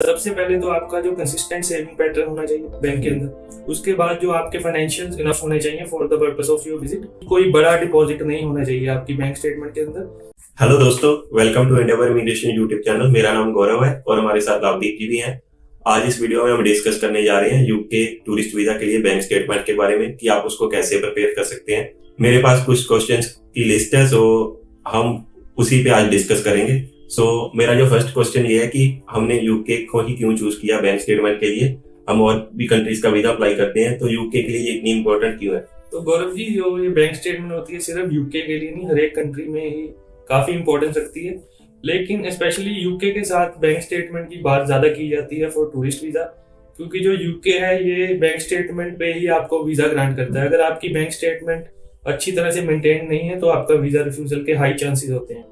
सबसे पहले तो आपका जो कंसिस्टेंट सेविंग पैटर्न होना चाहिए बैंक के अंदर। उसके बाद जो आपके फाइनेंशियल इनफ होने चाहिए for the purpose of your visit. कोई बड़ा डिपॉजिट नहीं होना चाहिए आपकी बैंक स्टेटमेंट के अंदर। हेलो दोस्तों, welcome to Endeavour immigration YouTube channel. मेरा नाम गौरव है और हमारे साथ लाभदीप जी भी हैं। आज इस वीडियो में हम डिस्कस करने जा रहे हैं यूके टूरिस्ट वीजा के लिए बैंक स्टेटमेंट के बारे में कि आप उसको कैसे प्रिपेयर कर सकते हैं। मेरे पास कुछ क्वेश्चंस की लिस्ट है, सो हम उसी पे आज डिस्कस करेंगे। मेरा जो फर्स्ट क्वेश्चन ये है कि हमने यूके को ही क्यों चूज किया बैंक स्टेटमेंट के लिए। हम और भी कंट्रीज का वीजा अप्लाई करते हैं, तो यूके के लिए ये इतनी इंपॉर्टेंट क्यों है? तो गौरव जी, जो ये बैंक स्टेटमेंट होती है सिर्फ यूके के लिए नहीं, हर एक कंट्री में ही काफी इंपॉर्टेंस रखती है। लेकिन स्पेशली यूके के साथ बैंक स्टेटमेंट की बात ज्यादा की जाती है फॉर टूरिस्ट वीजा, क्योंकि जो यूके है ये बैंक स्टेटमेंट पे ही आपको वीजा ग्रांट करता है। अगर आपकी बैंक स्टेटमेंट अच्छी तरह से मेंटेन नहीं है तो आपका वीजा रिफ्यूजल के हाई चांसेस होते हैं।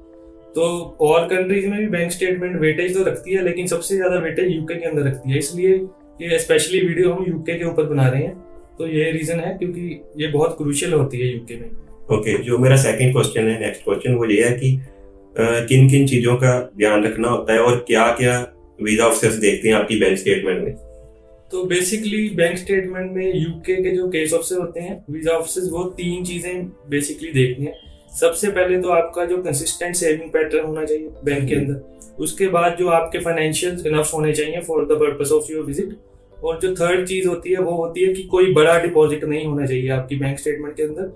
तो और कंट्रीज में भी बैंक स्टेटमेंट वेटेज तो रखती है, लेकिन सबसे ज्यादा वेटेज यूके के अंदर रखती है। इसलिए ये स्पेशली वीडियो हम यूके के ऊपर बना रहे हैं। तो ये रीजन है क्योंकि ये बहुत क्रूशियल होती है यूके में। ओके, जो मेरा सेकंड क्वेश्चन है, नेक्स्ट क्वेश्चन वो ये है कि किन किन चीजों का ध्यान रखना होता है और क्या क्या वीजा ऑफिसर्स देखते हैं आपकी बैंक स्टेटमेंट में? तो बेसिकली बैंक स्टेटमेंट में यूके के जो केस ऑफिसर होते हैं, वीजा ऑफिसर्स, वो तीन चीजें बेसिकली देखते हैं। सबसे पहले तो आपका जो कंसिस्टेंट सेविंग पैटर्न होना चाहिए बैंक के अंदर। उसके बाद जो आपके फाइनेंशियल इनफ होने चाहिए for the purpose of your visit. और जो थर्ड चीज होती है वो होती है कि कोई बड़ा डिपॉजिट नहीं होना चाहिए आपकी बैंक स्टेटमेंट के अंदर,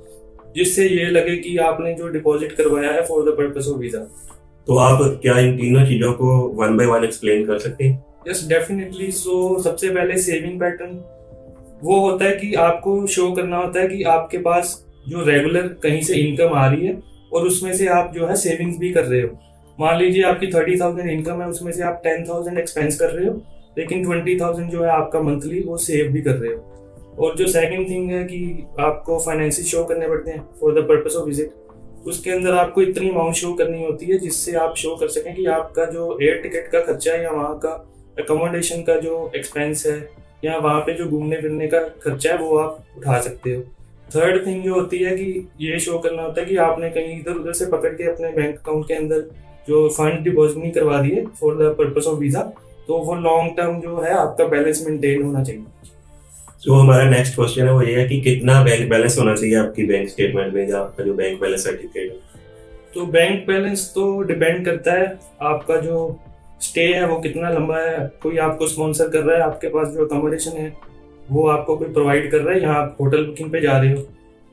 जिससे ये लगे कि आपने जो डिपॉजिट करवाया है for the purpose of visa. तो आप क्या इन तीनों चीजों को वन बाय वन एक्सप्लेन कर सकते हैं? Yes, definitely. सबसे पहले सेविंग पैटर्न वो होता है कि आपको शो करना होता है कि आपके पास जो रेगुलर कहीं से इनकम आ रही है और उसमें से आप जो है सेविंग्स भी कर रहे हो। मान लीजिए आपकी 30,000 इनकम है, उसमें से आप 10,000 एक्सपेंस कर रहे हो, लेकिन 20,000 जो है आपका मंथली वो सेव भी कर रहे हो। और जो सेकंड थिंग है कि आपको फाइनेंसिस शो करने पड़ते हैं for the purpose of visit. उसके अंदर आपको इतनी अमाउंट शो करनी होती है जिससे आप शो कर सकें कि आपका जो एयर टिकट का खर्चा है या वहाँ का अकोमोडेशन का जो एक्सपेंस है या वहाँ पे जो घूमने फिरने का खर्चा है वो आप उठा सकते हो। थर्ड थिंग जो होती है कि ये शो करना होता है कि आपने कहीं इधर उधर से पकड़ के अपने बैंक अकाउंट के अंदर जो फंड डिपॉजिट नहीं करवा दिए for the purpose of visa. तो वो लॉन्ग टर्म जो है आपका बैलेंस मेंटेन होना चाहिए। हमारा नेक्स्ट क्वेश्चन है वो ये है कि कितना बैंक बैलेंस होना चाहिए आपकी बैंक स्टेटमेंट में, या आपका जो बैंक बैलेंस सर्टिफिकेट है? तो बैंक बैलेंस तो डिपेंड करता है आपका जो स्टे है वो कितना लंबा है, कोई आपको स्पॉन्सर कर रहा है, आपके पास जो अकोमोडेशन है वो आपको कोई प्रोवाइड कर रहा है, यहाँ आप होटल बुकिंग पे जा रहे हो।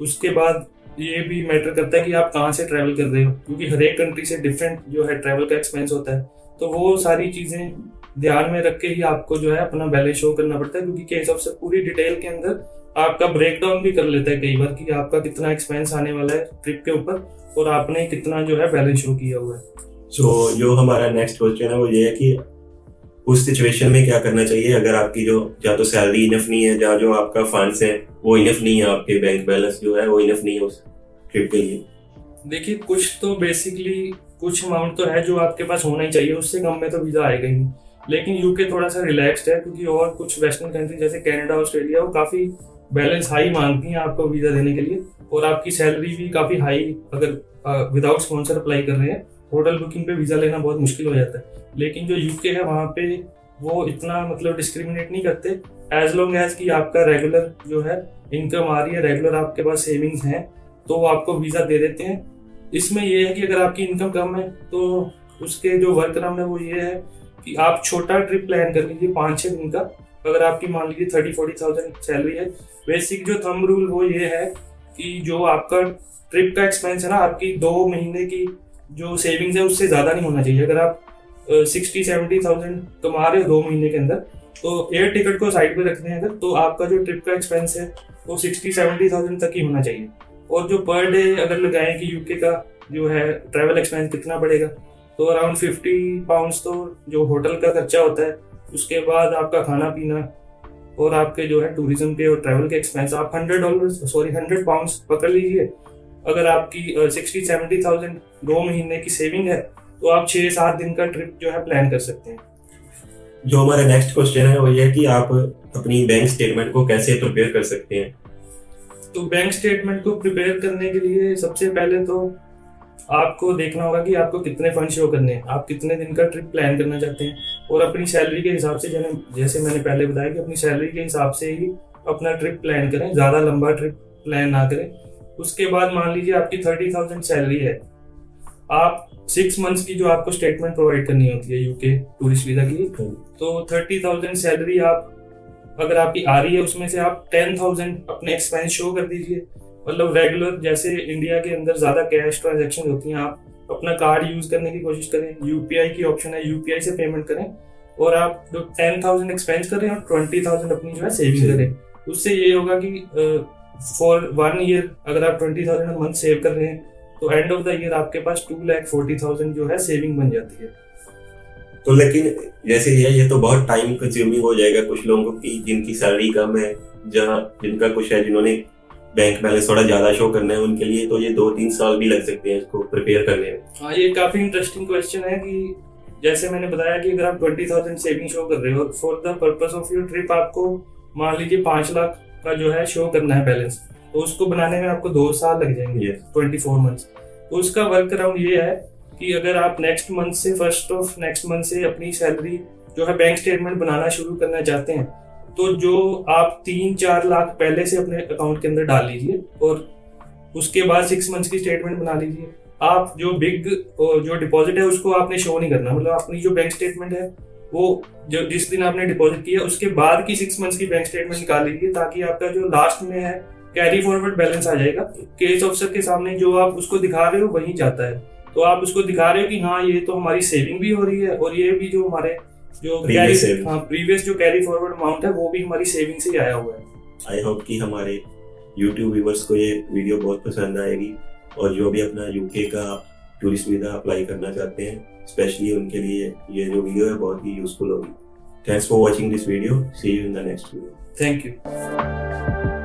उसके बाद ये भी मैटर करता है कि आप कहाँ से ट्रैवल कर रहे हो, क्योंकि हर एक कंट्री से डिफरेंट जो है ट्रैवल का एक्सपेंस होता है। तो वो सारी चीज़ें ध्यान में रख के ही आपको जो है अपना बैलेंस शो करना पड़ता है, क्योंकि केस ऑफ से पूरी डिटेल के अंदर आपका ब्रेक डाउन भी कर लेता है कई बार कि आपका कितना एक्सपेंस आने वाला है ट्रिप के ऊपर और आपने कितना जो है बैलेंस शो किया हुआ है। जो हमारा नेक्स्ट क्वेश्चन है वो ये है कि उस सिचुएशन में क्या करना चाहिए अगर आपकी जो या तो सैलरी इनफ नहीं है, या जो आपका फंड्स है वो इनफ नहीं है, आपके बैंक बैलेंस जो है वो इनफ नहीं है उस ट्रिप के लिए। देखिए, कुछ तो बेसिकली कुछ अमाउंट तो है जो आपके पास होना ही चाहिए, उससे कम में तो वीजा आएगा ही नहीं। लेकिन यूके थोड़ा सा रिलैक्स्ड है, क्योंकि और कुछ वेस्टर्न कंट्री जैसे कनाडा, ऑस्ट्रेलिया, वो काफी बैलेंस हाई मांगती हैं आपको वीजा देने के लिए। और आपकी सैलरी भी काफी हाई, अगर विदाउट स्पॉन्सर अप्लाई कर रहे हैं, होटल बुकिंग पे वीजा लेना बहुत मुश्किल हो जाता है। लेकिन जो यूके है वहाँ पे वो इतना मतलब डिस्क्रिमिनेट नहीं करते, एज लॉन्ग एज कि आपका रेगुलर जो है इनकम आ रही है, रेगुलर आपके पास सेविंग्स हैं, तो वो आपको वीजा दे देते हैं। इसमें ये है कि अगर आपकी इनकम कम है तो उसके जो वर्क अराउंड है वो ये है कि आप छोटा ट्रिप प्लान कर लीजिए 5-6 दिन का। अगर आपकी मान लीजिए 30-40,000 सैलरी है, बेसिक जो थंब रूल वो ये है कि जो आपका ट्रिप का एक्सपेंस है ना, आपकी 2 महीने की जो सेविंग्स है उससे ज्यादा नहीं होना चाहिए। अगर आप 60-70,000 कमा रहे हो 2 महीने के अंदर, तो एयर टिकट को साइड पे रखते हैं अगर, तो आपका जो ट्रिप का एक्सपेंस है वो 60-70,000 तक ही होना चाहिए। और जो पर डे अगर लगाएं कि यूके का जो है ट्रैवल एक्सपेंस कितना पड़ेगा, तो अराउंड 50 पाउंड्स तो जो होटल का खर्चा होता है, उसके बाद आपका खाना पीना और आपके जो है टूरिज्म के और ट्रैवल के एक्सपेंस, आप $100 पाउंड्स पकड़ लीजिए। अगर आपकी 60-70,000 2 महीने की सेविंग है तो आप 6-7 दिन का ट्रिप जो है प्लान कर सकते हैं। जो हमारा नेक्स्ट क्वेश्चन है वो ये है कि आप अपनी बैंक स्टेटमेंट को कैसे प्रिपेयर कर सकते हैं? तो बैंक स्टेटमेंट को प्रिपेयर करने के लिए सबसे पहले तो आपको देखना होगा कि आपको कितने फंड शो करने हैं, आप कितने दिन का ट्रिप प्लान करना चाहते हैं। और अपनी सैलरी के हिसाब से जैसे मैंने पहले बताया कि अपनी सैलरी के हिसाब से ही अपना ट्रिप प्लान करें, ज़्यादा लंबा ट्रिप प्लान ना करें। उसके बाद मान लीजिए आपकी 30,000 सैलरी है, आप 6 मंथ्स की जो आपको स्टेटमेंट प्रोवाइड करनी होती है यूके टूरिस्ट वीज़ा की, तो 30,000 सैलरी आप अगर आपकी आ रही है उसमें से आप 10,000 अपने एक्सपेंस शो कर दीजिए। मतलब रेगुलर जैसे इंडिया के अंदर ज़्यादा कैश ट्रांजेक्शन होती हैं, आप अपना कार्ड यूज़ करने की कोशिश करें, यूपीआई की ऑप्शन है, यूपीआई से पेमेंट करें और आप जो 10,000 एक्सपेंस करें और 20,000 अपनी जो है सेविंग करें। उससे ये होगा कि फॉर 1 ईयर अगर आप 20,000 मंथ सेव कर रहे हैं तो एंड ऑफ द ईयर आपके पास 2,40,000 जो है सेविंग बन जाती है। तो लेकिन जैसे ये तो बहुत टाइम कंज्यूमिंग हो जाएगा कुछ लोगों की जिनकी सैलरी कम है, जहाँ जिनका कुछ है, जिन्होंने बैंक बैलेंस थोड़ा ज्यादा शो करना है, उनके लिए तो ये 2-3 साल भी लग सकते हैं इसको प्रिपेयर करने में। हाँ, ये काफी इंटरेस्टिंग क्वेश्चन है कि जैसे मैंने बताया कि अगर आप 20,000 सेविंग शो कर रहे हो for the purpose of your trip, आपको मान लीजिए 5 लाख का जो है शो करना है बैलेंस, तो उसको बनाने में आपको 2 साल लग जाएंगे, 24 मंथ्स। तो उसका वर्क अराउंड ये है कि अगर आप नेक्स्ट मंथ से फर्स्ट ऑफ नेक्स्ट मंथ से अपनी सैलरी जो है बैंक स्टेटमेंट बनाना शुरू करना चाहते हैं, तो जो आप 3-4 लाख पहले से अपने अकाउंट के अंदर डाल लीजिए और उसके बाद 6 मंथ्स की स्टेटमेंट बना लीजिए। आप जो जो डिपॉजिट है उसको आपने शो नहीं करना, मतलब अपनी जो बैंक स्टेटमेंट है वो जो जिस दिन आपने डिपॉजिट किया उसके बाद की 6 मंथ्स की बैंक स्टेटमेंट निकाल लीजिए, ताकि आपका जो लास्ट में है कैरी फॉरवर्ड बैलेंस आ जाएगा। केस ऑफिसर के सामने जो आप उसको दिखा रहे हो वही जाता है, तो आप उसको दिखा रहे हो कि हाँ ये तो हमारी सेविंग भी हो रही है और ये भी जो हमारे जो प्रीवियस जो कैरी फॉरवर्ड अमाउंट है वो भी हमारी सेविंग से ही आया हुआ है। आई होप कि हमारे YouTube व्यूवर्स को ये वीडियो बहुत पसंद आएगी और जो भी अपना यूके का टूरिस्ट वीजा अप्लाई करना चाहते हैं स्पेशली उनके लिए ये जो वीडियो है बहुत ही यूजफुल होगी। Thanks for watching this video, see you in the next video. Thank you.